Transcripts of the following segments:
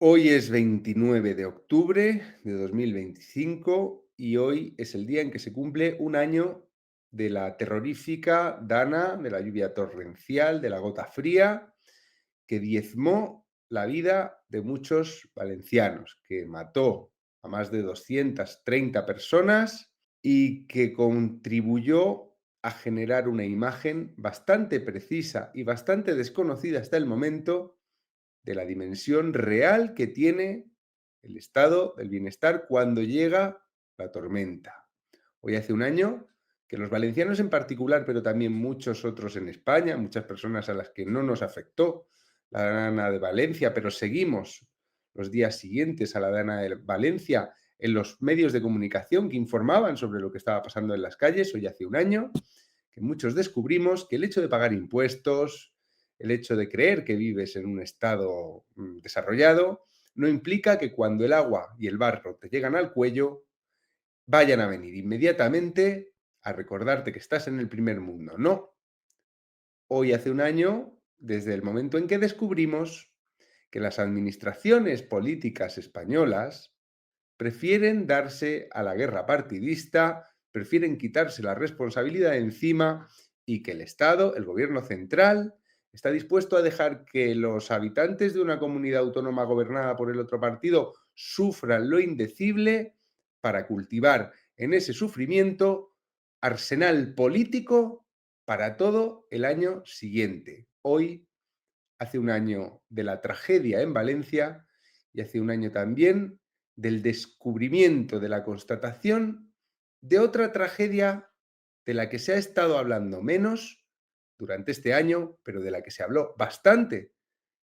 Hoy es 29 de octubre de 2025 y hoy es el día en que se cumple un año de la terrorífica Dana, de la lluvia torrencial, de la gota fría, que diezmó la vida de muchos valencianos, que mató a más de 230 personas y que contribuyó a generar una imagen bastante precisa y bastante desconocida hasta el momento de la dimensión real que tiene el estado del bienestar cuando llega la tormenta. Hoy hace un año que los valencianos en particular, pero también muchos otros en España, muchas personas a las que no nos afectó la Dana de Valencia, pero seguimos los días siguientes a la Dana de Valencia en los medios de comunicación que informaban sobre lo que estaba pasando en las calles. Hoy hace un año que muchos descubrimos que el hecho de pagar impuestos, el hecho de creer que vives en un estado desarrollado, no implica que cuando el agua y el barro te llegan al cuello, vayan a venir inmediatamente a recordarte que estás en el primer mundo. No, hoy hace un año, desde el momento en que descubrimos que las administraciones políticas españolas prefieren darse a la guerra partidista, prefieren quitarse la responsabilidad de encima y que el Estado, el gobierno central, está dispuesto a dejar que los habitantes de una comunidad autónoma gobernada por el otro partido sufran lo indecible para cultivar en ese sufrimiento arsenal político para todo el año siguiente. Hoy hace un año de la tragedia en Valencia y hace un año también del descubrimiento, de la constatación de otra tragedia de la que se ha estado hablando menos durante este año, pero de la que se habló bastante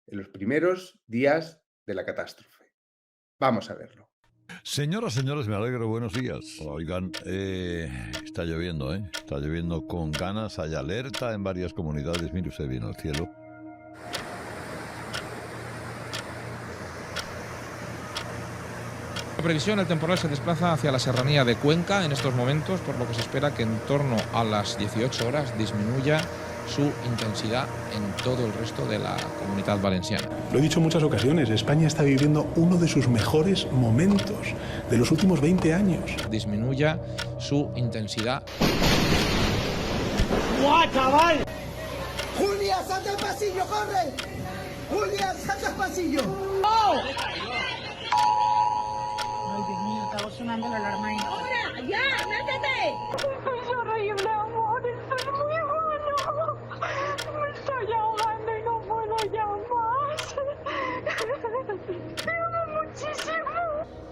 en los primeros días de la catástrofe. Vamos a verlo. Señoras, señores, me alegro, buenos días. Oigan, está lloviendo, ¿eh? Está lloviendo con ganas, hay alerta en varias comunidades, mire usted bien al cielo. La previsión, el temporal se desplaza hacia la serranía de Cuenca en estos momentos, por lo que se espera que en torno a las 18 horas disminuya su intensidad en todo el resto de la comunidad valenciana. Lo he dicho en muchas ocasiones, España está viviendo uno de sus mejores momentos de los últimos 20 años. Disminuya su intensidad. ¡Guau, chaval! ¡Julia, salta al pasillo, corre! ¡Julia, salta al pasillo! ¡Oh! Ay, Dios mío, estaba sonando la alarma ahí. ¡Ahora, ya, métete! Es horrible, amor, estoy muy bueno. Me estoy ahogando y no puedo ya más. Te amo muchísimo.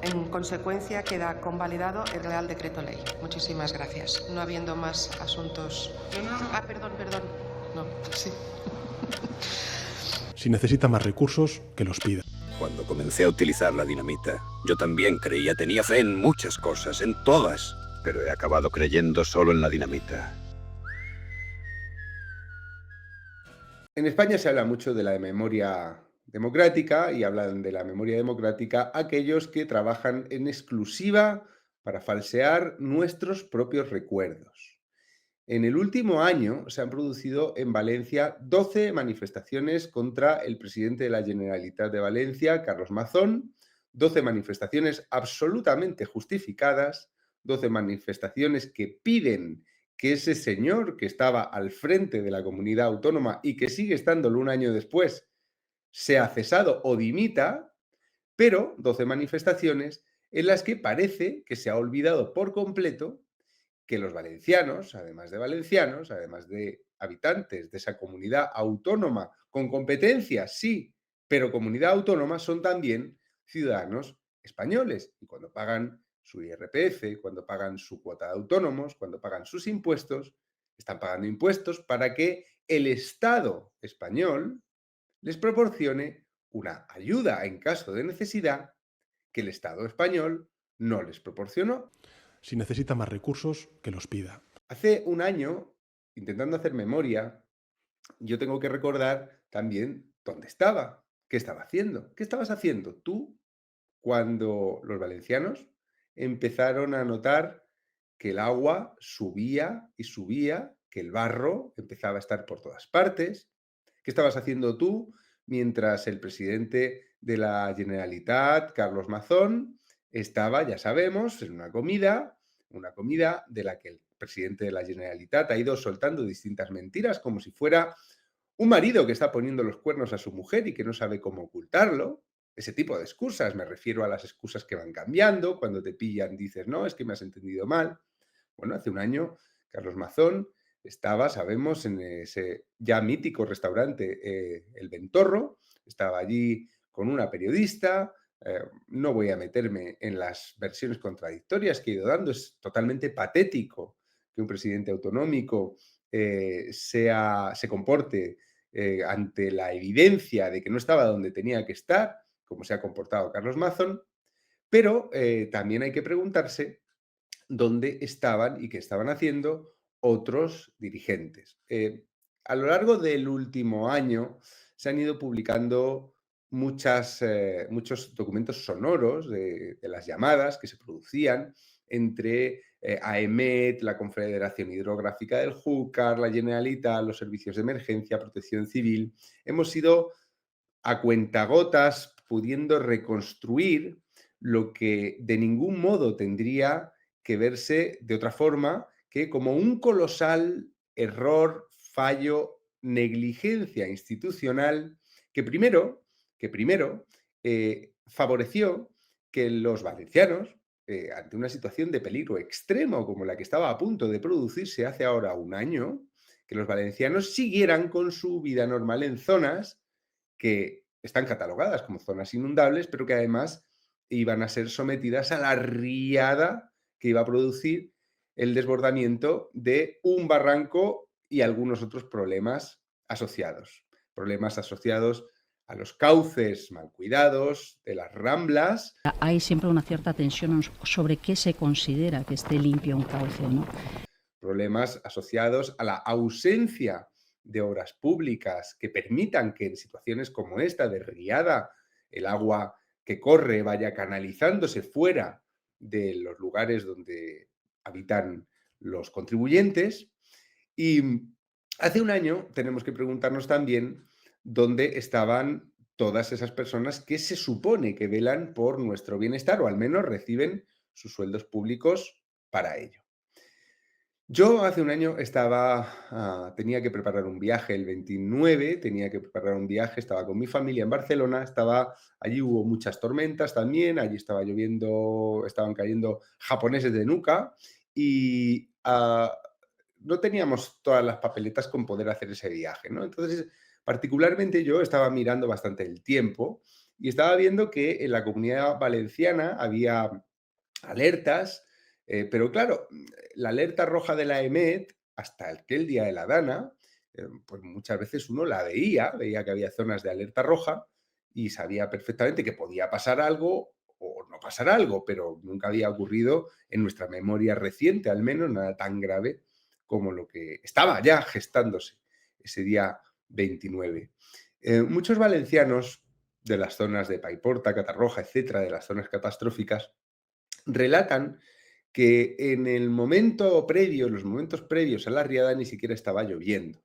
En consecuencia, queda convalidado el Real Decreto Ley. Muchísimas gracias. No habiendo más asuntos... perdón. No, sí. Si necesita más recursos, que los pida. Cuando comencé a utilizar la dinamita, yo también tenía fe en muchas cosas, en todas, pero he acabado creyendo solo en la dinamita. En España se habla mucho de la memoria democrática y hablan de la memoria democrática aquellos que trabajan en exclusiva para falsear nuestros propios recuerdos. En el último año se han producido en Valencia 12 manifestaciones contra el presidente de la Generalitat de Valencia, Carlos Mazón, 12 manifestaciones absolutamente justificadas, 12 manifestaciones que piden que ese señor que estaba al frente de la comunidad autónoma y que sigue estándolo un año después, sea cesado o dimita, pero 12 manifestaciones en las que parece que se ha olvidado por completo que los valencianos, además de habitantes de esa comunidad autónoma con competencias, sí, pero comunidad autónoma, son también ciudadanos españoles. Y cuando pagan su IRPF, cuando pagan su cuota de autónomos, cuando pagan sus impuestos, están pagando impuestos para que el Estado español les proporcione una ayuda en caso de necesidad que el Estado español no les proporcionó. Si necesita más recursos, que los pida. Hace un año, intentando hacer memoria, yo tengo que recordar también dónde estaba, qué estaba haciendo. ¿Qué estabas haciendo tú cuando los valencianos empezaron a notar que el agua subía y subía, que el barro empezaba a estar por todas partes? ¿Qué estabas haciendo tú mientras el presidente de la Generalitat, Carlos Mazón, estaba, ya sabemos, en una comida de la que el presidente de la Generalitat ha ido soltando distintas mentiras, como si fuera un marido que está poniendo los cuernos a su mujer y que no sabe cómo ocultarlo. Ese tipo de excusas, me refiero a las excusas que van cambiando, cuando te pillan dices, no, es que me has entendido mal. Bueno, hace un año Carlos Mazón estaba, sabemos, en ese ya mítico restaurante El Ventorro, estaba allí con una periodista. No voy a meterme en las versiones contradictorias que he ido dando, es totalmente patético que un presidente autonómico se comporte ante la evidencia de que no estaba donde tenía que estar, como se ha comportado Carlos Mazón, pero también hay que preguntarse dónde estaban y qué estaban haciendo otros dirigentes. A lo largo del último año se han ido publicando muchos documentos sonoros de las llamadas que se producían entre AEMET, la Confederación Hidrográfica del Júcar, la Generalitat, los servicios de emergencia, protección civil. Hemos ido a cuentagotas pudiendo reconstruir lo que de ningún modo tendría que verse de otra forma que como un colosal error, fallo, negligencia institucional que primero favoreció que los valencianos, ante una situación de peligro extremo como la que estaba a punto de producirse hace ahora un año, que los valencianos siguieran con su vida normal en zonas que están catalogadas como zonas inundables, pero que además iban a ser sometidas a la riada que iba a producir el desbordamiento de un barranco y algunos otros problemas asociados. Problemas asociados a los cauces mal cuidados, de las ramblas. Hay siempre una cierta tensión sobre qué se considera que esté limpio un cauce, ¿no? Problemas asociados a la ausencia de obras públicas que permitan que en situaciones como esta de riada el agua que corre vaya canalizándose fuera de los lugares donde habitan los contribuyentes. Y hace un año tenemos que preguntarnos también dónde estaban todas esas personas que se supone que velan por nuestro bienestar o al menos reciben sus sueldos públicos para ello. Yo hace un año tenía que preparar un viaje el 29, tenía que preparar un viaje, estaba con mi familia en Barcelona, allí hubo muchas tormentas también, allí estaba lloviendo, estaban cayendo japoneses de nuca y no teníamos todas las papeletas con poder hacer ese viaje, ¿no? Entonces, particularmente yo estaba mirando bastante el tiempo y estaba viendo que en la Comunidad Valenciana había alertas, pero claro, la alerta roja de la EMET, hasta aquel día de la Dana, pues muchas veces uno la veía que había zonas de alerta roja y sabía perfectamente que podía pasar algo o no pasar algo, pero nunca había ocurrido en nuestra memoria reciente, al menos nada tan grave como lo que estaba ya gestándose ese día 29. Muchos valencianos de las zonas de Paiporta, Catarroja, etcétera, de las zonas catastróficas, relatan que en los momentos previos a la riada ni siquiera estaba lloviendo.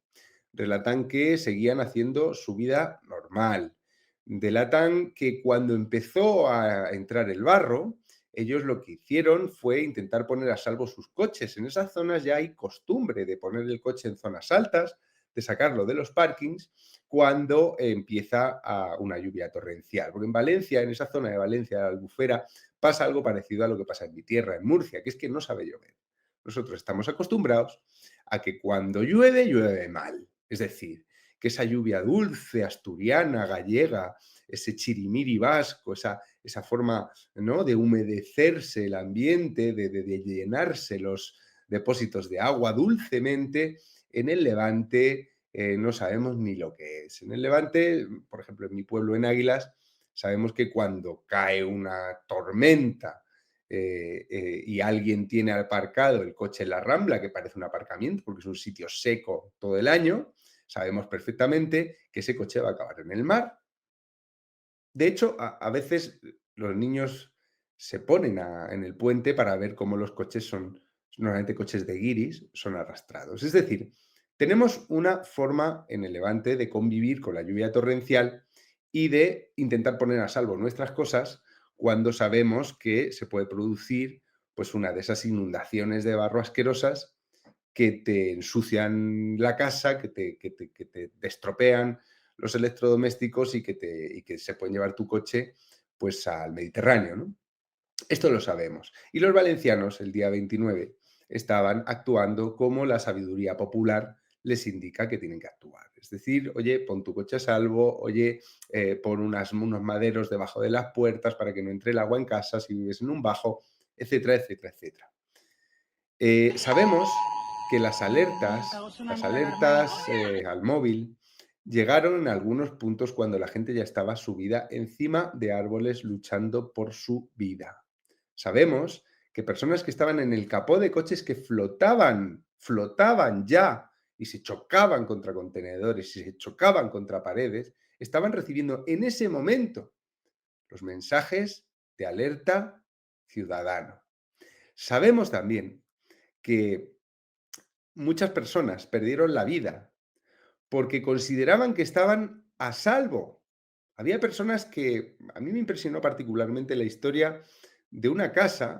Relatan que seguían haciendo su vida normal. Delatan que cuando empezó a entrar el barro, ellos lo que hicieron fue intentar poner a salvo sus coches. En esas zonas ya hay costumbre de poner el coche en zonas altas, de sacarlo de los parkings cuando empieza una lluvia torrencial. Porque en Valencia, en esa zona de Valencia, de la Albufera, pasa algo parecido a lo que pasa en mi tierra, en Murcia, que es que no sabe llover. Nosotros estamos acostumbrados a que cuando llueve, llueve mal. Es decir, que esa lluvia dulce, asturiana, gallega, ese chirimiri vasco, esa forma, ¿no?, de humedecerse el ambiente, de llenarse los depósitos de agua dulcemente, en el Levante no sabemos ni lo que es. En el Levante, por ejemplo, en mi pueblo, en Águilas, sabemos que cuando cae una tormenta y alguien tiene aparcado el coche en la Rambla, que parece un aparcamiento porque es un sitio seco todo el año, sabemos perfectamente que ese coche va a acabar en el mar. De hecho, a veces los niños se ponen en el puente para ver cómo los coches son, normalmente coches de guiris, son arrastrados. Es decir, tenemos una forma en el Levante de convivir con la lluvia torrencial y de intentar poner a salvo nuestras cosas cuando sabemos que se puede producir pues una de esas inundaciones de barro asquerosas que te ensucian la casa, que te estropean los electrodomésticos y que se pueden llevar tu coche pues al Mediterráneo, ¿no? Esto lo sabemos. Y los valencianos, el día 29, estaban actuando como la sabiduría popular les indica que tienen que actuar. Es decir, oye, pon tu coche a salvo, oye, pon unos maderos debajo de las puertas para que no entre el agua en casa si vives en un bajo, etcétera, etcétera, etcétera. Sabemos que las alertas al móvil llegaron en algunos puntos cuando la gente ya estaba subida encima de árboles luchando por su vida. Sabemos que personas que estaban en el capó de coches que flotaban ya y se chocaban contra contenedores y se chocaban contra paredes, estaban recibiendo en ese momento los mensajes de alerta ciudadano. Sabemos también que muchas personas perdieron la vida porque consideraban que estaban a salvo. Había personas que, a mí me impresionó particularmente la historia de una casa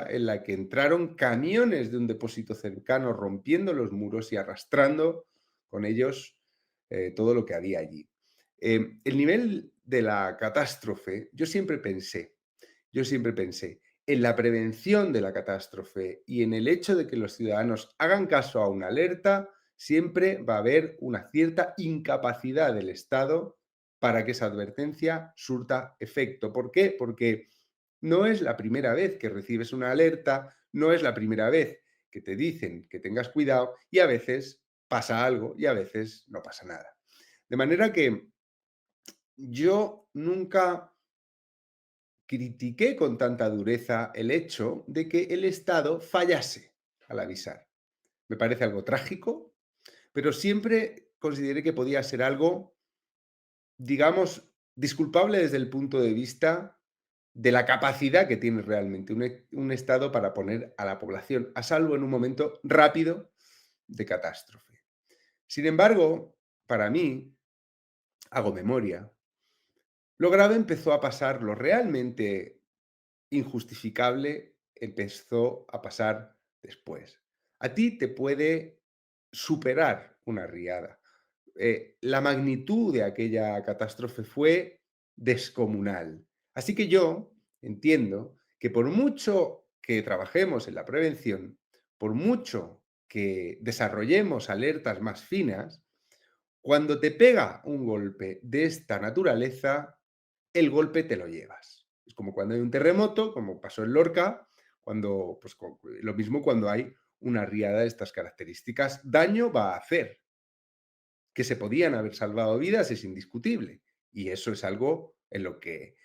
en la que entraron camiones de un depósito cercano rompiendo los muros y arrastrando con ellos todo lo que había allí. El nivel de la catástrofe, yo siempre pensé en la prevención de la catástrofe y en el hecho de que los ciudadanos hagan caso a una alerta, siempre va a haber una cierta incapacidad del Estado para que esa advertencia surta efecto. ¿Por qué? Porque no es la primera vez que recibes una alerta, no es la primera vez que te dicen que tengas cuidado y a veces pasa algo y a veces no pasa nada. De manera que yo nunca critiqué con tanta dureza el hecho de que el Estado fallase al avisar. Me parece algo trágico, pero siempre consideré que podía ser algo, digamos, disculpable desde el punto de vista de la capacidad que tiene realmente un Estado para poner a la población a salvo en un momento rápido de catástrofe. Sin embargo, para mí, hago memoria, lo grave empezó a pasar, lo realmente injustificable empezó a pasar después. A ti te puede superar una riada. La magnitud de aquella catástrofe fue descomunal. Así que yo entiendo que por mucho que trabajemos en la prevención, por mucho que desarrollemos alertas más finas, cuando te pega un golpe de esta naturaleza, el golpe te lo llevas. Es como cuando hay un terremoto, como pasó en Lorca, lo mismo cuando hay una riada de estas características. Daño va a hacer. Que se podían haber salvado vidas es indiscutible. Y eso es algo en lo que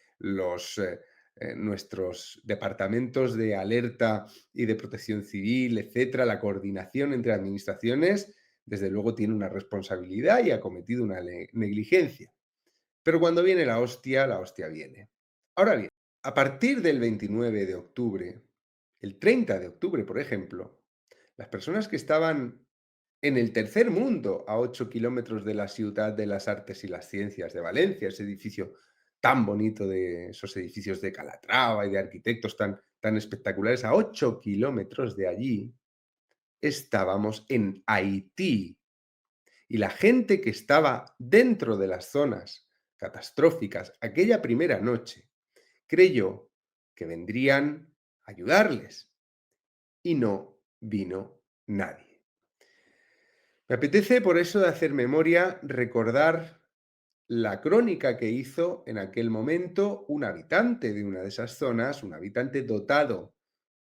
nuestros departamentos de alerta y de protección civil, etcétera, la coordinación entre administraciones, desde luego tiene una responsabilidad y ha cometido una negligencia. Pero cuando viene la hostia viene. Ahora bien, a partir del 29 de octubre, el 30 de octubre, por ejemplo, las personas que estaban en el tercer mundo, a 8 kilómetros de la Ciudad de las Artes y las Ciencias de Valencia, ese edificio tan bonito, de esos edificios de Calatrava y de arquitectos tan espectaculares, a 8 kilómetros de allí, estábamos en Haití. Y la gente que estaba dentro de las zonas catastróficas aquella primera noche creyó que vendrían a ayudarles y no vino nadie. Me apetece por eso de hacer memoria recordar la crónica que hizo en aquel momento un habitante de una de esas zonas, un habitante dotado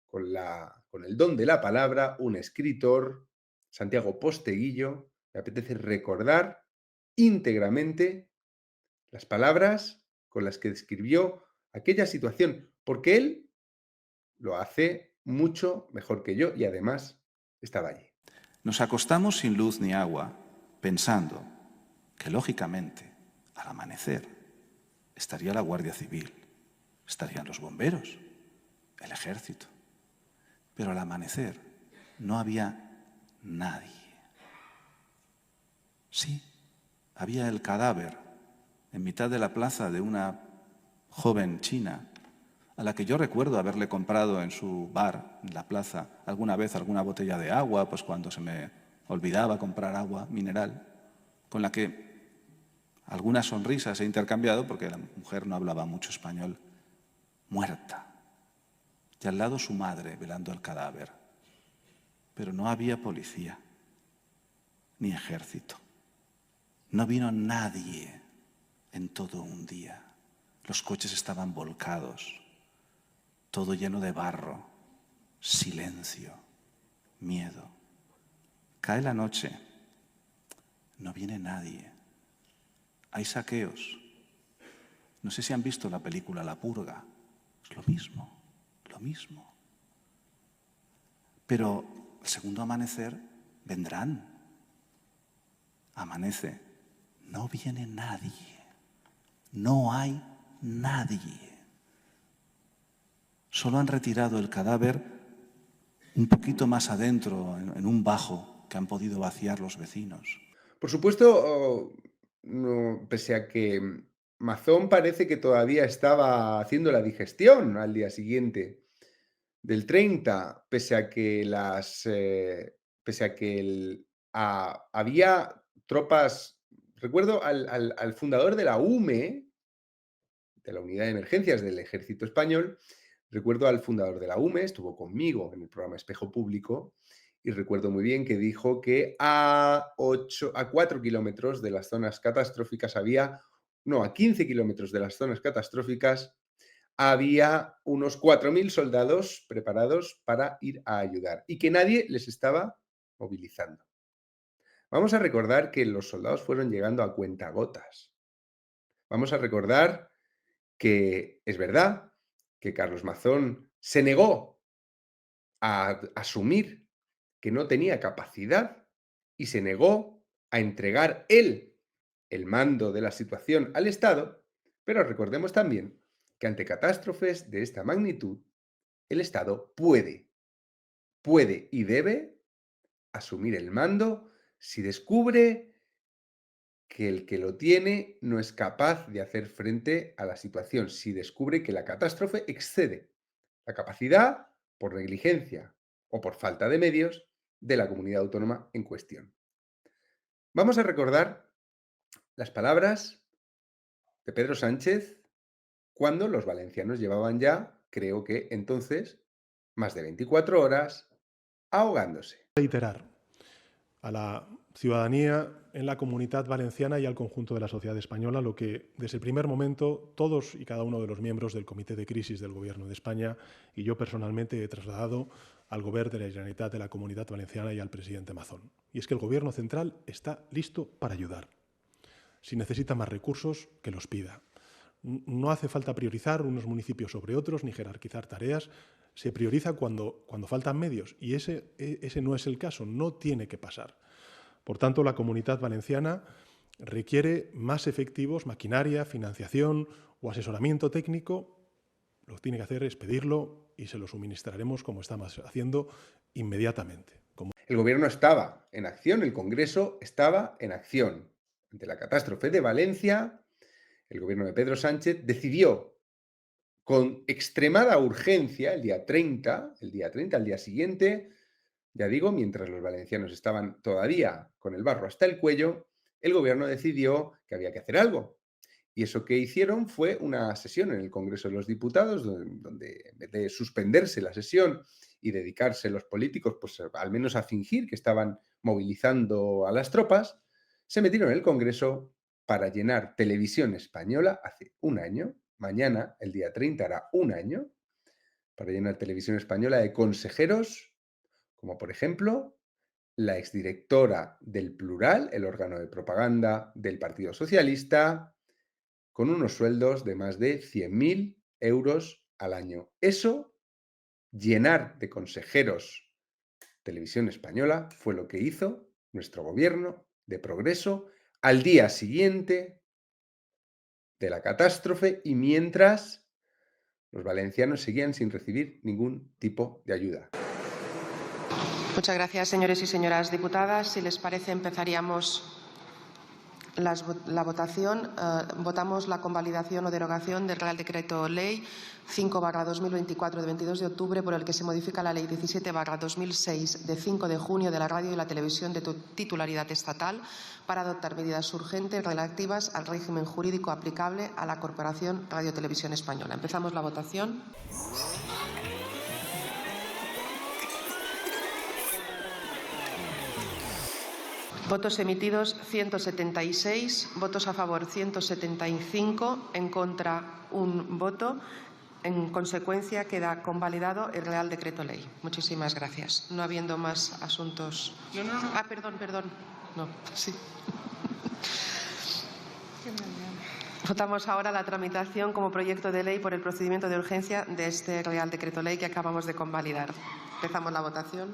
con el don de la palabra, un escritor, Santiago Posteguillo. Me apetece recordar íntegramente las palabras con las que describió aquella situación, porque él lo hace mucho mejor que yo y además estaba allí. Nos acostamos sin luz ni agua, pensando que, lógicamente, al amanecer estaría la Guardia Civil, estarían los bomberos, el ejército. Pero al amanecer no había nadie. Sí, había el cadáver en mitad de la plaza de una joven china, a la que yo recuerdo haberle comprado en su bar, en la plaza, alguna vez alguna botella de agua, pues cuando se me olvidaba comprar agua mineral, con la que algunas sonrisas he intercambiado, porque la mujer no hablaba mucho español, muerta. Y al lado su madre velando el cadáver. Pero no había policía, ni ejército. No vino nadie en todo un día. Los coches estaban volcados, todo lleno de barro, silencio, miedo. Cae la noche, no viene nadie. Hay saqueos. No sé si han visto la película La Purga. Es lo mismo, lo mismo. Pero el segundo amanecer vendrán. Amanece. No viene nadie. No hay nadie. Solo han retirado el cadáver un poquito más adentro, en un bajo que han podido vaciar los vecinos. Por supuesto, no, pese a que Mazón parece que todavía estaba haciendo la digestión al día siguiente del 30, pese a que había tropas. Recuerdo al fundador de la UME, de la Unidad de Emergencias del Ejército Español, recuerdo al fundador de la UME, estuvo conmigo en el programa Espejo Público, y recuerdo muy bien que dijo que a 4 kilómetros de las zonas catastróficas a 15 kilómetros de las zonas catastróficas había unos 4.000 soldados preparados para ir a ayudar y que nadie les estaba movilizando. Vamos a recordar que los soldados fueron llegando a cuentagotas. Vamos a recordar que es verdad que Carlos Mazón se negó a asumir que no tenía capacidad y se negó a entregar él el mando de la situación al Estado, pero recordemos también que ante catástrofes de esta magnitud, el Estado puede y debe asumir el mando si descubre que el que lo tiene no es capaz de hacer frente a la situación, si descubre que la catástrofe excede la capacidad por negligencia o por falta de medios de la comunidad autónoma en cuestión. Vamos a recordar las palabras de Pedro Sánchez cuando los valencianos llevaban ya, creo que entonces, más de 24 horas ahogándose. Reiterar a la ciudadanía en la Comunidad Valenciana y al conjunto de la sociedad española lo que desde el primer momento todos y cada uno de los miembros del Comité de Crisis del Gobierno de España y yo personalmente he trasladado al Gobierno de la Generalitat de la Comunidad Valenciana y al presidente Mazón. Y es que el Gobierno central está listo para ayudar. Si necesita más recursos, que los pida. No hace falta priorizar unos municipios sobre otros ni jerarquizar tareas. Se prioriza cuando faltan medios y ese no es el caso, no tiene que pasar. Por tanto, la Comunidad Valenciana requiere más efectivos, maquinaria, financiación o asesoramiento técnico. Lo que tiene que hacer es pedirlo y se lo suministraremos como estamos haciendo inmediatamente. El Gobierno estaba en acción, el Congreso estaba en acción. Ante la catástrofe de Valencia, el Gobierno de Pedro Sánchez decidió con extremada urgencia el día 30, al día siguiente, ya digo, mientras los valencianos estaban todavía con el barro hasta el cuello, el Gobierno decidió que había que hacer algo. Y eso que hicieron fue una sesión en el Congreso de los Diputados, donde en vez de suspenderse la sesión y dedicarse los políticos pues, al menos a fingir que estaban movilizando a las tropas, se metieron en el Congreso para llenar Televisión Española hace un año. Mañana, el día 30, hará un año, para llenar Televisión Española de consejeros, como por ejemplo la exdirectora del Plural, el órgano de propaganda del Partido Socialista, con unos sueldos de más de 100.000 euros al año. Eso, llenar de consejeros Televisión Española, fue lo que hizo nuestro gobierno de progreso al día siguiente de la catástrofe y mientras los valencianos seguían sin recibir ningún tipo de ayuda. Muchas gracias, señores y señoras diputadas. Si les parece, empezaríamos La votación, votamos la convalidación o derogación del Real Decreto Ley 5/2024 de 22 de octubre por el que se modifica la Ley 17/2006 de 5 de junio de la radio y la televisión de titularidad estatal para adoptar medidas urgentes relativas al régimen jurídico aplicable a la Corporación Radio Televisión Española. Empezamos la votación. Votos emitidos 176, votos a favor 175, en contra 1 voto. En consecuencia, queda convalidado el Real Decreto Ley. Muchísimas gracias. No habiendo más asuntos. Perdón. No, sí. Votamos ahora la tramitación como proyecto de ley por el procedimiento de urgencia de este Real Decreto Ley que acabamos de convalidar. Empezamos la votación.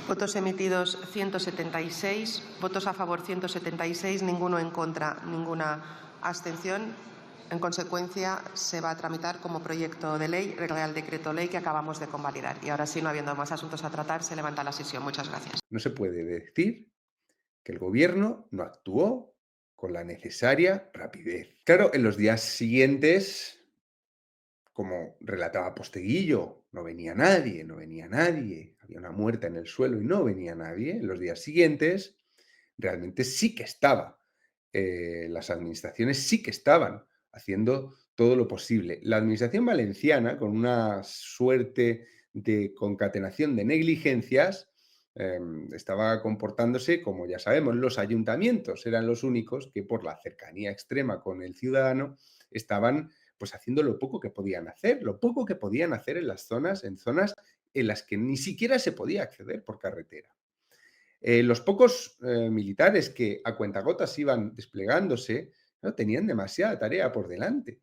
Votos emitidos 176, votos a favor 176, ninguno en contra, ninguna abstención. En consecuencia, se va a tramitar como proyecto de ley el Real Decreto Ley que acabamos de convalidar. Y ahora sí, no habiendo más asuntos a tratar, se levanta la sesión. Muchas gracias. No se puede decir que el Gobierno no actuó con la necesaria rapidez. Claro, en los días siguientes, como relataba Posteguillo, no venía nadie, había una muerta en el suelo y no venía nadie. En los días siguientes, realmente sí que estaba. Las administraciones sí que estaban haciendo todo lo posible. La administración valenciana, con una suerte de concatenación de negligencias, estaba comportándose como ya sabemos. Los ayuntamientos eran los únicos que, por la cercanía extrema con el ciudadano, estaban pues haciendo lo poco que podían hacer en zonas en las que ni siquiera se podía acceder por carretera. Los pocos militares que a cuentagotas iban desplegándose no tenían demasiada tarea por delante.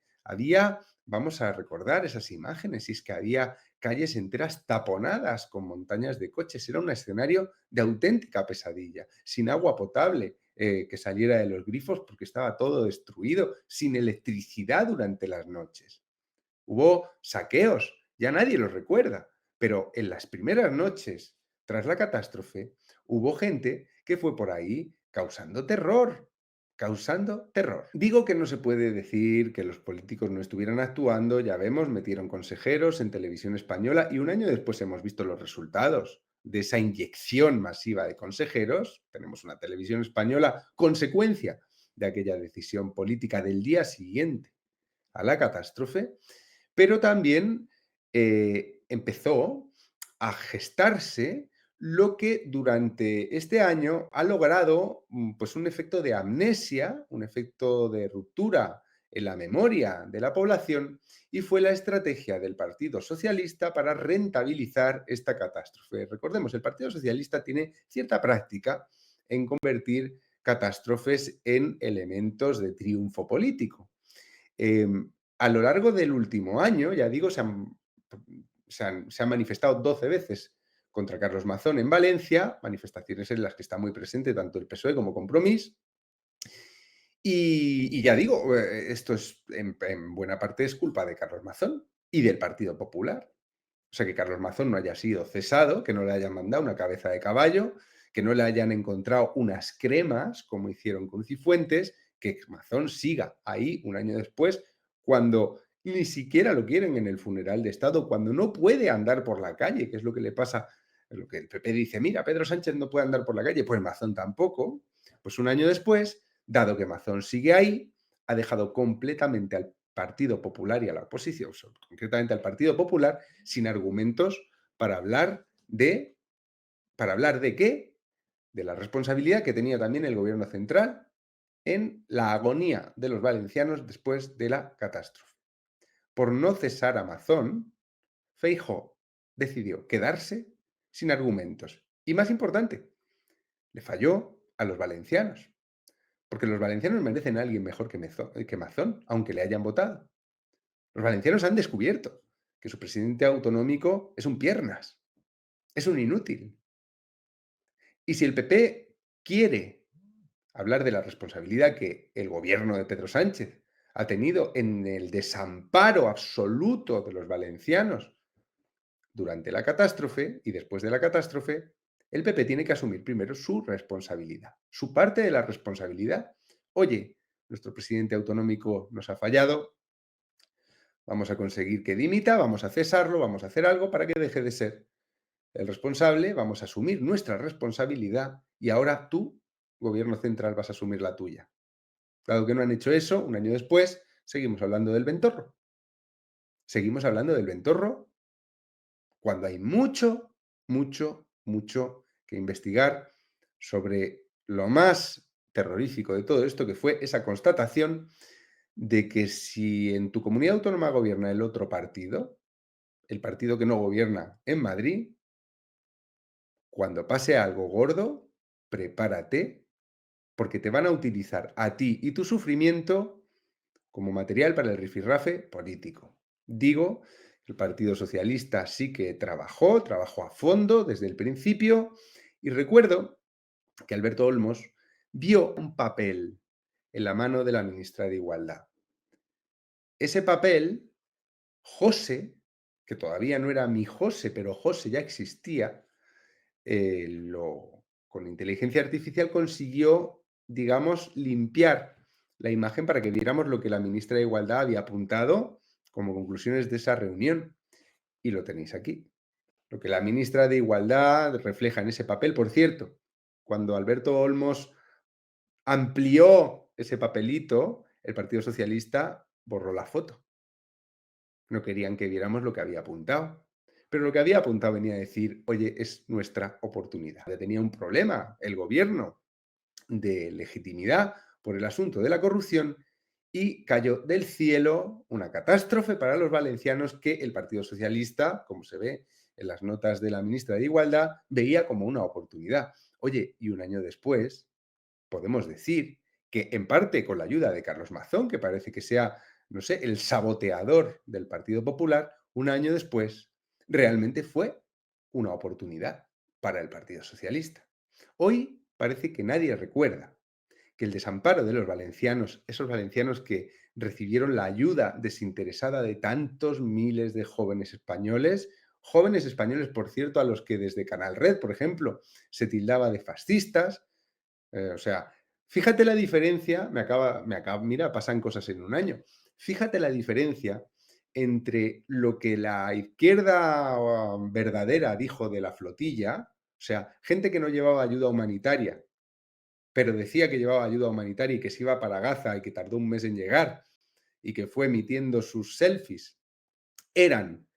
Vamos a recordar esas imágenes, y es que había calles enteras taponadas con montañas de coches. Era un escenario de auténtica pesadilla, sin agua potable que saliera de los grifos porque estaba todo destruido, sin electricidad durante las noches. Hubo saqueos, ya nadie los recuerda, pero en las primeras noches tras la catástrofe hubo gente que fue por ahí causando terror. Digo que no se puede decir que los políticos no estuvieran actuando, ya vemos, metieron consejeros en Televisión Española y un año después hemos visto los resultados de esa inyección masiva de consejeros. Tenemos una Televisión Española consecuencia de aquella decisión política del día siguiente a la catástrofe, pero también empezó a gestarse lo que durante este año ha logrado pues un efecto de amnesia, un efecto de ruptura en la memoria de la población, y fue la estrategia del Partido Socialista para rentabilizar esta catástrofe. Recordemos, el Partido Socialista tiene cierta práctica en convertir catástrofes en elementos de triunfo político. A lo largo del último año, ya digo, se han manifestado 12 veces contra Carlos Mazón en Valencia, manifestaciones en las que está muy presente tanto el PSOE como Compromís. Y ya digo, esto es en buena parte es culpa de Carlos Mazón y del Partido Popular. O sea, que Carlos Mazón no haya sido cesado, que no le hayan mandado una cabeza de caballo, que no le hayan encontrado unas cremas, como hicieron con Cifuentes, que Mazón siga ahí un año después, cuando ni siquiera lo quieren en el funeral de Estado, cuando no puede andar por la calle, que es lo que le pasa, lo que el PP dice, mira, Pedro Sánchez no puede andar por la calle, pues Mazón tampoco. Pues un año después, dado que Mazón sigue ahí, ha dejado completamente al Partido Popular y a la oposición, concretamente al Partido Popular, sin argumentos para hablar de qué, de la responsabilidad que tenía también el Gobierno central en la agonía de los valencianos después de la catástrofe. Por no cesar a Mazón, Feijóo decidió quedarse sin argumentos. Y más importante, le falló a los valencianos. Porque los valencianos merecen a alguien mejor que Mazón, aunque le hayan votado. Los valencianos han descubierto que su presidente autonómico es un piernas, es un inútil. Y si el PP quiere hablar de la responsabilidad que el gobierno de Pedro Sánchez ha tenido en el desamparo absoluto de los valencianos Durante la catástrofe y después de la catástrofe, el PP tiene que asumir primero su responsabilidad, su parte de la responsabilidad. Oye, nuestro presidente autonómico nos ha fallado, vamos a conseguir que dimita, vamos a cesarlo, vamos a hacer algo para que deje de ser el responsable, vamos a asumir nuestra responsabilidad y ahora tú, gobierno central, vas a asumir la tuya. Dado que no han hecho eso, un año después, seguimos hablando del Ventorro. Seguimos hablando del Ventorro cuando hay mucho, mucho, mucho que investigar sobre lo más terrorífico de todo esto, que fue esa constatación de que si en tu comunidad autónoma gobierna el otro partido, el partido que no gobierna en Madrid, cuando pase algo gordo, prepárate, porque te van a utilizar a ti y tu sufrimiento como material para el rifirrafe político. Digo, el Partido Socialista sí que trabajó a fondo desde el principio y recuerdo que Alberto Olmos vio un papel en la mano de la ministra de Igualdad. Ese papel, José, que todavía no era mi José, pero José ya existía, con inteligencia artificial consiguió, digamos, limpiar la imagen para que viéramos lo que la ministra de Igualdad había apuntado como conclusiones de esa reunión. Y lo tenéis aquí. Lo que la ministra de Igualdad refleja en ese papel. Por cierto, cuando Alberto Olmos amplió ese papelito, el Partido Socialista borró la foto. No querían que viéramos lo que había apuntado. Pero lo que había apuntado venía a decir, oye, es nuestra oportunidad. Tenía un problema el gobierno de legitimidad por el asunto de la corrupción y cayó del cielo una catástrofe para los valencianos que el Partido Socialista, como se ve en las notas de la ministra de Igualdad, veía como una oportunidad. Oye, y un año después podemos decir que en parte con la ayuda de Carlos Mazón, que parece que sea, no sé, el saboteador del Partido Popular, un año después realmente fue una oportunidad para el Partido Socialista. Hoy parece que nadie recuerda que el desamparo de los valencianos, esos valencianos que recibieron la ayuda desinteresada de tantos miles de jóvenes españoles, por cierto, a los que desde Canal Red, por ejemplo, se tildaba de fascistas. O sea, fíjate la diferencia, mira, pasan cosas en un año. Fíjate la diferencia entre lo que la izquierda verdadera dijo de la flotilla, o sea, gente que no llevaba ayuda humanitaria, pero decía que llevaba ayuda humanitaria y que se iba para Gaza y que tardó un mes en llegar y que fue emitiendo sus selfies, eran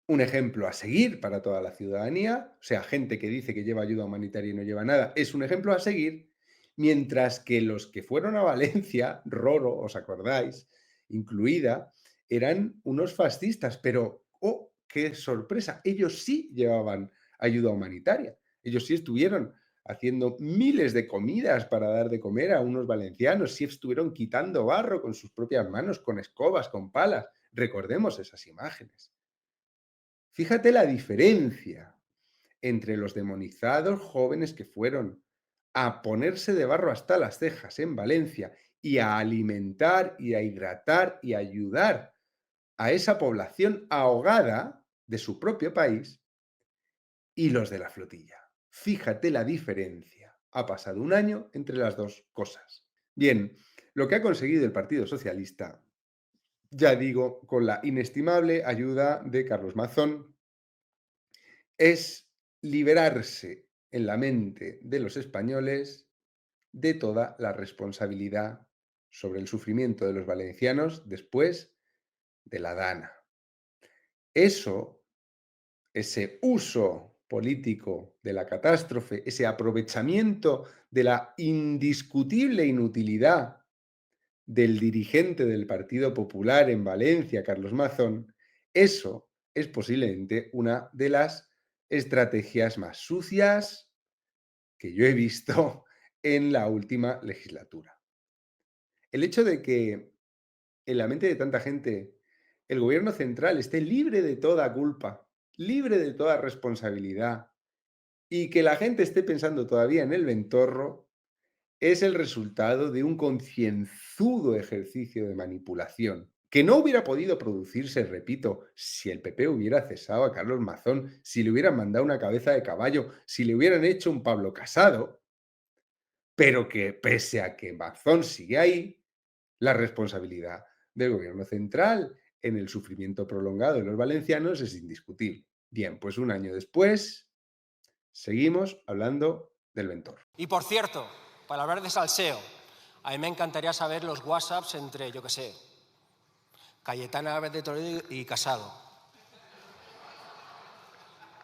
un ejemplo a seguir para toda la ciudadanía, o sea, gente que dice que lleva ayuda humanitaria y no lleva nada, es un ejemplo a seguir, mientras que los que fueron a Valencia, Roro, ¿os acordáis?, incluida, eran unos fascistas, pero, ¡oh, qué sorpresa! Ellos sí llevaban ayuda humanitaria, ellos sí estuvieron haciendo miles de comidas para dar de comer a unos valencianos, sí estuvieron quitando barro con sus propias manos, con escobas, con palas. Recordemos esas imágenes. Fíjate la diferencia entre los demonizados jóvenes que fueron a ponerse de barro hasta las cejas en Valencia y a alimentar y a hidratar y a ayudar a esa población ahogada de su propio país y los de la flotilla. Fíjate la diferencia. Ha pasado un año entre las dos cosas. Bien, lo que ha conseguido el Partido Socialista, ya digo, con la inestimable ayuda de Carlos Mazón, es liberarse en la mente de los españoles de toda la responsabilidad sobre el sufrimiento de los valencianos después de la Dana. Ese uso político de la catástrofe, ese aprovechamiento de la indiscutible inutilidad del dirigente del Partido Popular en Valencia, Carlos Mazón, eso es posiblemente una de las estrategias más sucias que yo he visto en la última legislatura. El hecho de que en la mente de tanta gente el gobierno central esté libre de toda culpa, libre de toda responsabilidad y que la gente esté pensando todavía en el Ventorro es el resultado de un concienzudo ejercicio de manipulación que no hubiera podido producirse, repito, si el PP hubiera cesado a Carlos Mazón, si le hubieran mandado una cabeza de caballo, si le hubieran hecho un Pablo Casado, pero que pese a que Mazón sigue ahí, la responsabilidad del gobierno central en el sufrimiento prolongado de los valencianos es indiscutible. Bien, pues un año después seguimos hablando del Ventor. Y por cierto, para hablar de salseo, a mí me encantaría saber los WhatsApps entre, yo qué sé, Cayetana Álvarez de Toledo y Casado,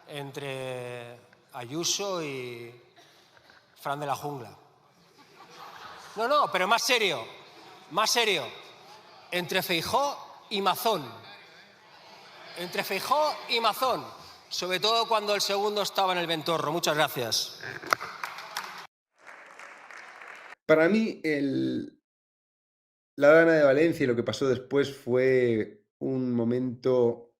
entre Ayuso y Fran de la Jungla. No, pero más serio, entre Feijóo y Mazón. Entre Feijóo y Mazón, sobre todo cuando el segundo estaba en el Ventorro. Muchas gracias. Para mí, la Dana de Valencia y lo que pasó después fue un momento,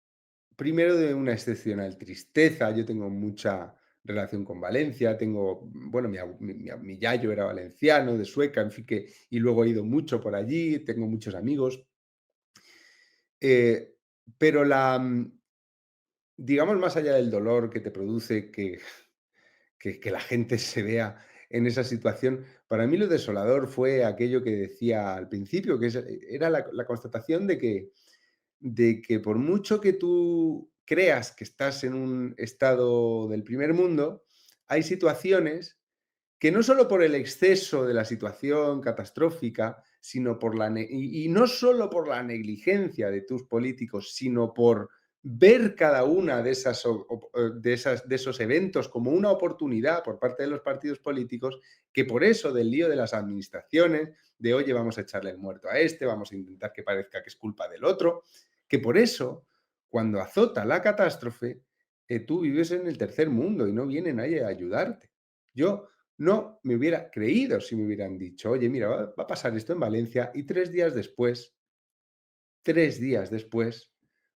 primero, de una excepcional tristeza. Yo tengo mucha relación con Valencia, bueno, mi yayo era valenciano, de Sueca, en fin, y luego he ido mucho por allí, tengo muchos amigos. Pero digamos, más allá del dolor que te produce que la gente se vea en esa situación, para mí lo desolador fue aquello que decía al principio, que era la constatación de que por mucho que tú creas que estás en un estado del primer mundo, hay situaciones que no solo por el exceso de la situación catastrófica, sino y no solo por la negligencia de tus políticos, sino por ver cada una de esos eventos como una oportunidad por parte de los partidos políticos, que por eso del lío de las administraciones, de oye, vamos a echarle el muerto a este, vamos a intentar que parezca que es culpa del otro, que por eso, cuando azota la catástrofe, tú vives en el tercer mundo y no viene nadie a ayudarte. Yo no me hubiera creído si me hubieran dicho, oye, mira, va a pasar esto en Valencia y 3 días después,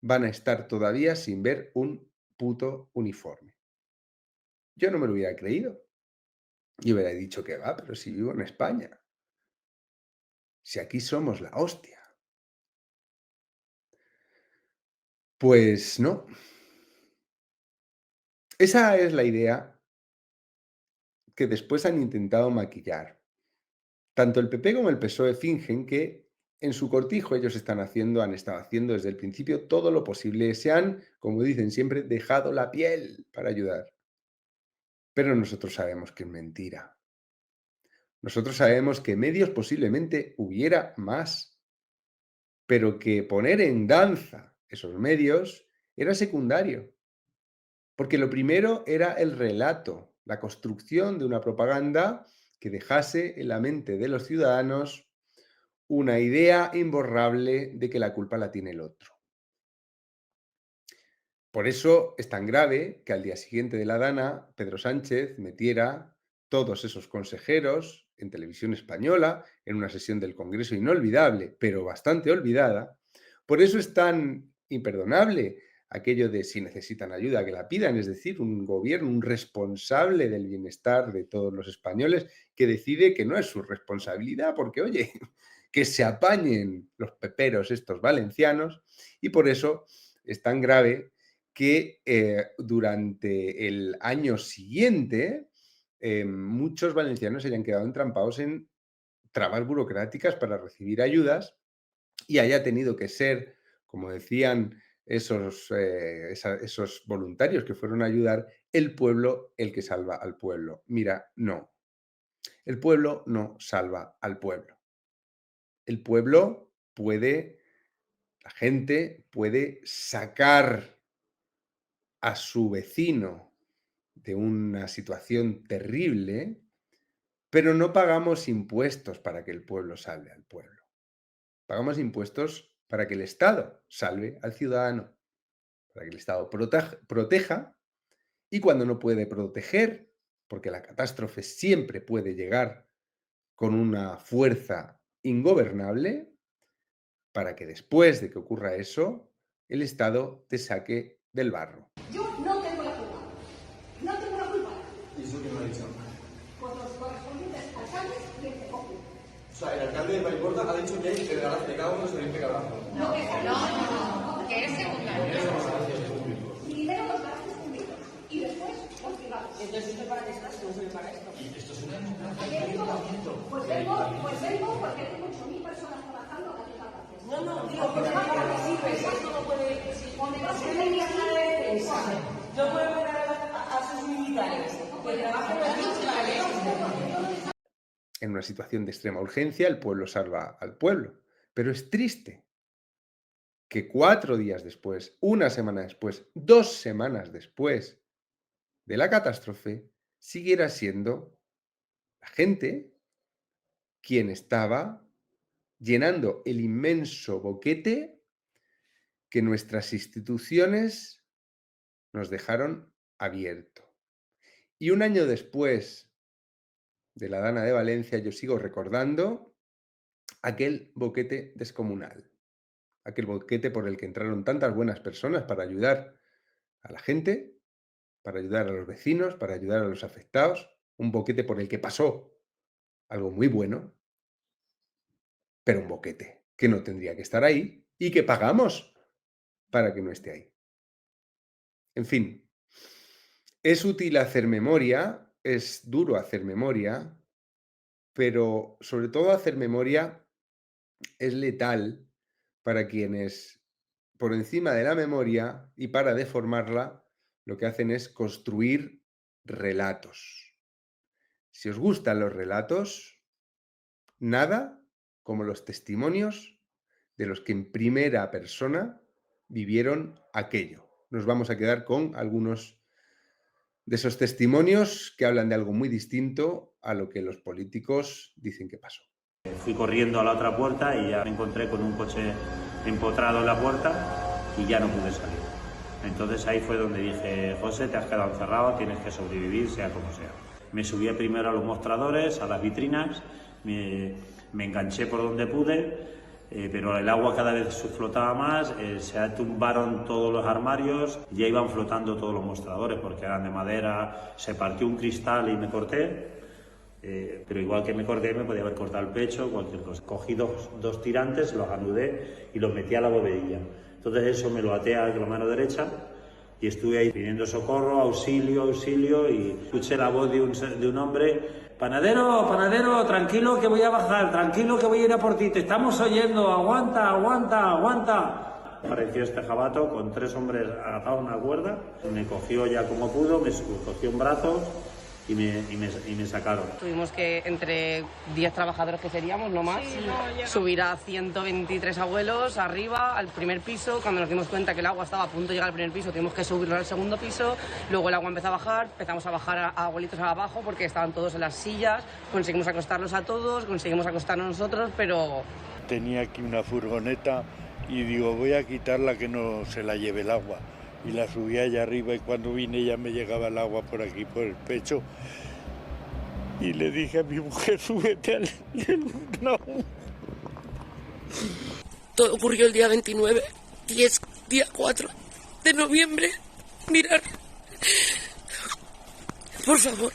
van a estar todavía sin ver un puto uniforme. Yo no me lo hubiera creído. Y hubiera dicho que va, pero si vivo en España. Si aquí somos la hostia. Pues no. Esa es la idea que después han intentado maquillar. Tanto el PP como el PSOE fingen que en su cortijo ellos han estado haciendo desde el principio todo lo posible. Se han, como dicen siempre, dejado la piel para ayudar. Pero nosotros sabemos que es mentira. Nosotros sabemos que medios posiblemente hubiera más, pero que poner en danza esos medios era secundario. Porque lo primero era el relato, la construcción de una propaganda que dejase en la mente de los ciudadanos una idea imborrable de que la culpa la tiene el otro. Por eso es tan grave que al día siguiente de la Dana, Pedro Sánchez metiera todos esos consejeros en Televisión Española, en una sesión del Congreso inolvidable, pero bastante olvidada. Por eso es tan imperdonable aquello de si necesitan ayuda, que la pidan, es decir, un gobierno, un responsable del bienestar de todos los españoles que decide que no es su responsabilidad, porque, oye, que se apañen los peperos estos valencianos, y por eso es tan grave que durante el año siguiente muchos valencianos se hayan quedado entrampados en trabas burocráticas para recibir ayudas y haya tenido que ser, como decían esos voluntarios que fueron a ayudar, el pueblo el que salva al pueblo. Mira, no. El pueblo no salva al pueblo. El pueblo la gente puede sacar a su vecino de una situación terrible, pero no pagamos impuestos para que el pueblo salve al pueblo. Pagamos impuestos para que el Estado salve al ciudadano, para que el Estado proteja, y cuando no puede proteger, porque la catástrofe siempre puede llegar con una fuerza ingobernable, para que después de que ocurra eso, el Estado te saque del barro. Yo no tengo la culpa. No tengo la culpa. ¿Y eso quién lo ha dicho? Pues los correspondientes alcaldes y el CECOPI. O sea, el alcalde de Paiporta ha dicho que de cada uno se dice cada uno. No, que es secundario. Primero los gastos públicos y después los privados. Entonces, ¿esto para qué estás? ¿Cómo se ve para esto? Y esto es una democracia. Pues vengo porque hay 8.000 personas trabajando a las vacaciones. No, digo, pues para qué sirve. Esto no puede ir. No puede poner a sus militares que trabajen aquí. En una situación de extrema urgencia, el pueblo salva al pueblo. Pero es triste que 4 días después, 1 semana después, 2 semanas después de la catástrofe, siguiera siendo la gente quien estaba llenando el inmenso boquete que nuestras instituciones nos dejaron abierto. Y 1 año después de la Dana de Valencia, yo sigo recordando aquel boquete descomunal, aquel boquete por el que entraron tantas buenas personas para ayudar a la gente, para ayudar a los vecinos, para ayudar a los afectados, un boquete por el que pasó algo muy bueno, pero un boquete que no tendría que estar ahí y que pagamos para que no esté ahí. En fin, es útil hacer memoria, es duro hacer memoria, pero sobre todo hacer memoria es letal para quienes, por encima de la memoria y para deformarla, lo que hacen es construir relatos. Si os gustan los relatos, nada como los testimonios de los que en primera persona vivieron aquello. Nos vamos a quedar con algunos de esos testimonios que hablan de algo muy distinto a lo que los políticos dicen que pasó. Fui corriendo a la otra puerta y ya me encontré con un coche empotrado en la puerta y ya no pude salir. Entonces ahí fue donde dije, José, te has quedado encerrado, tienes que sobrevivir, sea como sea. Me subí primero a los mostradores, a las vitrinas, me enganché por donde pude, pero el agua cada vez flotaba más, se tumbaron todos los armarios, ya iban flotando todos los mostradores porque eran de madera, se partió un cristal y me corté, pero igual que me corté me podía haber cortado el pecho, cualquier cosa. Cogí dos tirantes, los anudé y los metí a la bovedilla. Entonces eso me lo até a la mano derecha y estuve ahí pidiendo socorro, auxilio, auxilio, y escuché la voz de un hombre: panadero, panadero, tranquilo que voy a bajar, tranquilo que voy a ir a por ti, te estamos oyendo, aguanta, aguanta, aguanta. Apareció este jabato con 3 hombres atados a una cuerda, me cogió ya como pudo, me cogió un brazo y me sacaron. Tuvimos que, entre 10 trabajadores que seríamos, no más, subir a 123 abuelos arriba, al primer piso. Cuando nos dimos cuenta que el agua estaba a punto de llegar al primer piso, tuvimos que subirlo al segundo piso. Luego el agua empezó a bajar, empezamos a bajar a abuelitos abajo porque estaban todos en las sillas. Conseguimos acostarlos a todos, conseguimos acostarnos nosotros, pero... Tenía aquí una furgoneta y digo, voy a quitarla que no se la lleve el agua. Y la subí allá arriba y cuando vine ya me llegaba el agua por aquí, por el pecho. Y le dije a mi mujer, súbete al... No. Todo ocurrió el día 29, día 4 de noviembre. Mirar. Por favor.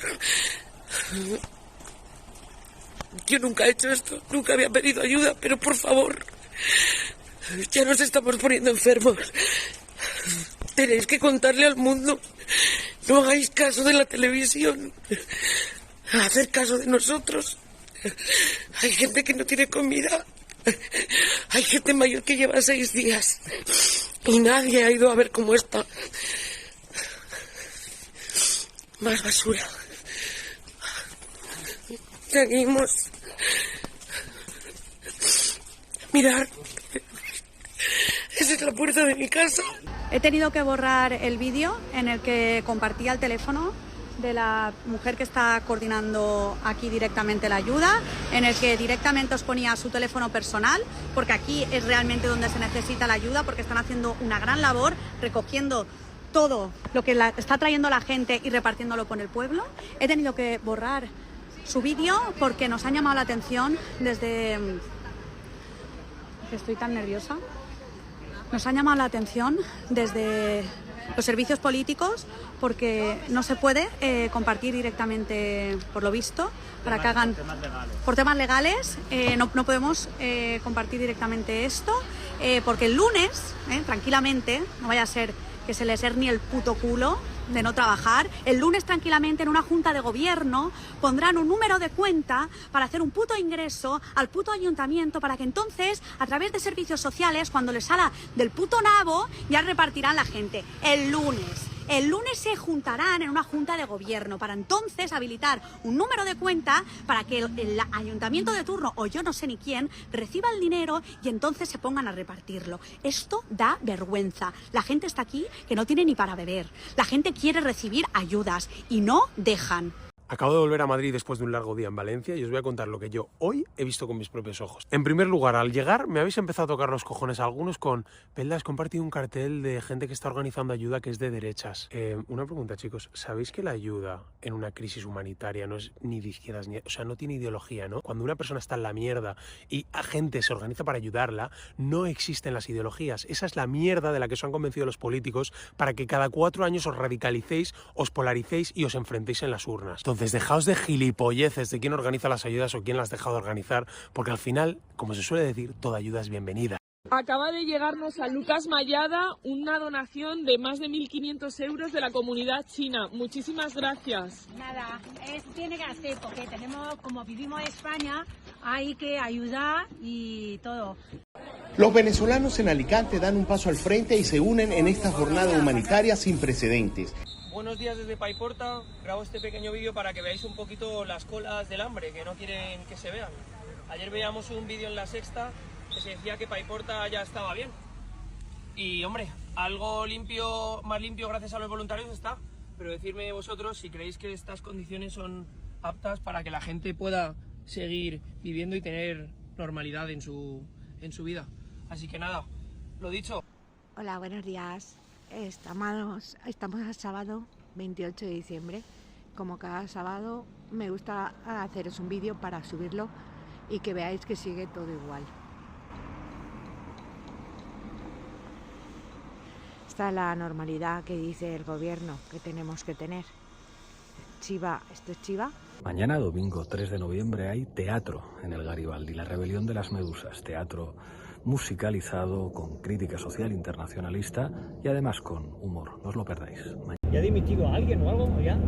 Yo nunca he hecho esto, nunca había pedido ayuda, pero por favor. Ya nos estamos poniendo enfermos. Tenéis que contarle al mundo. No hagáis caso de la televisión. Haced caso de nosotros. Hay gente que no tiene comida. Hay gente mayor que lleva 6 días. Y nadie ha ido a ver cómo está. Más basura. Seguimos. Mirad. Esa es la puerta de mi casa. He tenido que borrar el vídeo en el que compartía el teléfono de la mujer que está coordinando aquí directamente la ayuda, en el que directamente os ponía su teléfono personal, porque aquí es realmente donde se necesita la ayuda, porque están haciendo una gran labor recogiendo todo lo que está trayendo la gente y repartiéndolo con el pueblo. He tenido que borrar su vídeo porque nos han llamado la atención desde... Estoy tan nerviosa. Nos han llamado la atención desde los servicios políticos, porque no se puede compartir directamente, por lo visto, para que hagan... Por temas legales, no podemos compartir directamente esto, porque el lunes, tranquilamente, no vaya a ser que se les hernie el puto culo de no trabajar, el lunes tranquilamente en una junta de gobierno pondrán un número de cuenta para hacer un puto ingreso al puto ayuntamiento, para que entonces a través de servicios sociales, cuando les salga del puto nabo, ya repartirán la gente. El lunes se juntarán en una junta de gobierno para entonces habilitar un número de cuenta para que el ayuntamiento de turno, o yo no sé ni quién, reciba el dinero y entonces se pongan a repartirlo. Esto da vergüenza. La gente está aquí que no tiene ni para beber. La gente quiere recibir ayudas y no dejan. Acabo de volver a Madrid después de un largo día en Valencia y os voy a contar lo que yo hoy he visto con mis propios ojos. En primer lugar, al llegar me habéis empezado a tocar los cojones algunos con Peldas, compartido un cartel de gente que está organizando ayuda que es de derechas. Una pregunta, chicos, ¿sabéis que la ayuda en una crisis humanitaria no es ni de izquierdas ni... O sea, no tiene ideología, ¿no? Cuando una persona está en la mierda y a gente se organiza para ayudarla, no existen las ideologías. Esa es la mierda de la que os han convencido los políticos para que cada 4 años os radicalicéis, os polaricéis y os enfrentéis en las urnas. Entonces, dejaos de gilipolleces de quién organiza las ayudas o quién las ha dejado de organizar, porque al final, como se suele decir, toda ayuda es bienvenida. Acaba de llegarnos a Lucas Mayada una donación de más de 1.500 euros de la comunidad china. Muchísimas gracias. Nada, tiene que hacer, porque tenemos, como vivimos en España, hay que ayudar y todo. Los venezolanos en Alicante dan un paso al frente y se unen en esta jornada humanitaria sin precedentes. Buenos días desde Paiporta, grabo este pequeño vídeo para que veáis un poquito las colas del hambre, que no quieren que se vean. Ayer veíamos un vídeo en La Sexta que se decía que Paiporta ya estaba bien. Y hombre, algo limpio, más limpio gracias a los voluntarios está, pero decidme vosotros si creéis que estas condiciones son aptas para que la gente pueda seguir viviendo y tener normalidad en su vida. Así que nada, lo dicho. Hola, buenos días. Estamos a sábado 28 de diciembre. Como cada sábado me gusta haceros un vídeo para subirlo y que veáis que sigue todo igual. Esta es la normalidad que dice el gobierno que tenemos que tener. Chiva, ¿esto es chiva? Mañana domingo 3 de noviembre hay teatro en el Garibaldi, La rebelión de las medusas, teatro musicalizado con crítica social internacionalista y además con humor. No os lo perdáis. ¿Ya ha dimitido a alguien o algo? ¿Ya?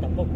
Tampoco.